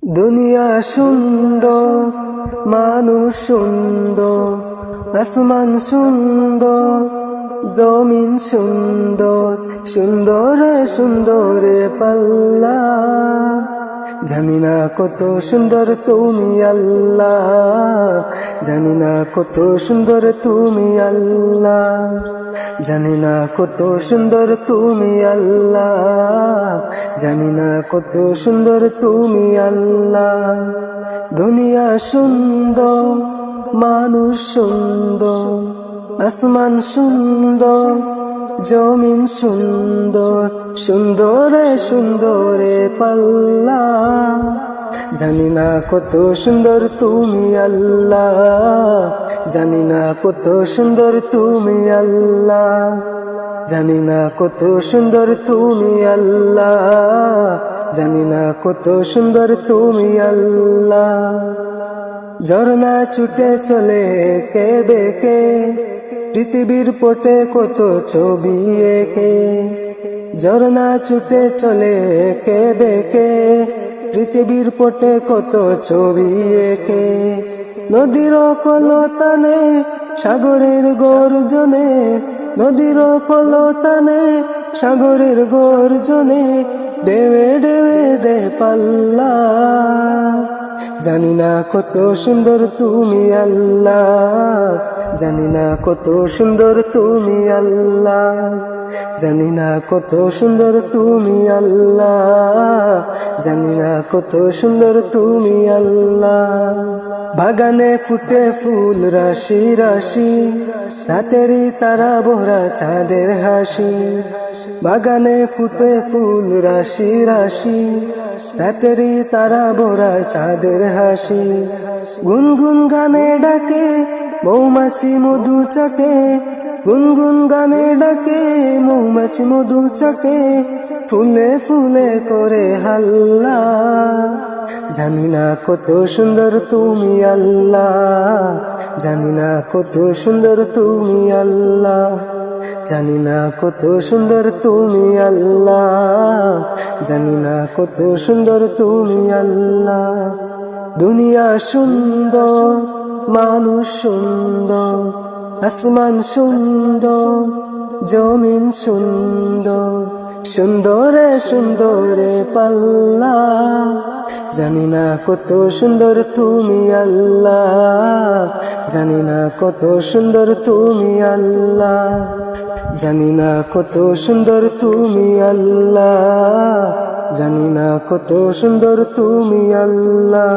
দুনিয়া সুন্দর, মানুষ সুন্দর, আসমান সুন্দর, জমিন সুন্দর, সুন্দরে সুন্দরে পাল্লা। জানি না কত সুন্দর তুমি আল্লাহ, জানি না কত সুন্দর তুমি আল্লাহ, জানি না কত সুন্দর তুমি আল্লাহ, জানি না কত সুন্দর তুমি আল্লাহ। দুনিয়া সুন্দর, মানুষ সুন্দর, আসমান সুন্দর, জমিন সুন্দর, সুন্দরে সুন্দরে পাল্লা। জানি না কত সুন্দর তুমি আল্লাহ, জানি না কত সুন্দর তুমি আল্লাহ, জানি না কত সুন্দর তুমি আল্লাহ, জানি না কত সুন্দর তুমি আল্লাহ। ঝর্ণা ছুটে চলে কে বেকে, পৃথিবীর পটে কত ছবি এঁকে। ঝর্ণা ছুটে চলে কে বেকে, পৃথিবীর পটে কত ছবি এঁকে। নদীর কলতানে, সাগরের গর্জনে, নদীর কলতানে, সাগরের গর্জনে, ডেবে ডেবে দে পাল্লা। জানি না কত সুন্দর তুমি আল্লাহ, জানি না কত সুন্দর তুমি আল্লাহ, জানি না কত সুন্দর তুমি আল্লাহ, জানি না কত সুন্দর তুমি আল্লাহ। বাগানে ফুটে ফুল রাশি রাশি, রাতেরই তারা ভরা চাঁদের হাসি। বাগানে ফুটে ফুল রাশি রাশি, রাতেরই তারা ভরা চাঁদের হাসি। গুনগুন গানে ডাকে মৌমাছি মধু চাকে, গুনগুন গানে ডাকে মৌমাছি মধু চাকে, ফুলে ফুলে করে হাল্লা। জানি না কত সুন্দর তুমি আল্লাহ, জানি না কত সুন্দর তুমি আল্লাহ, জানি না কত সুন্দর তুমি আল্লাহ, জানি না কত সুন্দর তুমি আল্লাহ। দুনিয়া সুন্দর, মানুষ সুন্দর, আসমান সুন্দর, জমিন সুন্দর, সুন্দরে সুন্দরে পাল্লা। জানি না কত সুন্দর তুমি আল্লাহ, জানি না কত সুন্দর তুমি আল্লাহ, জানি না কত সুন্দর তুমি আল্লাহ, জানি না কত সুন্দর তুমি আল্লাহ।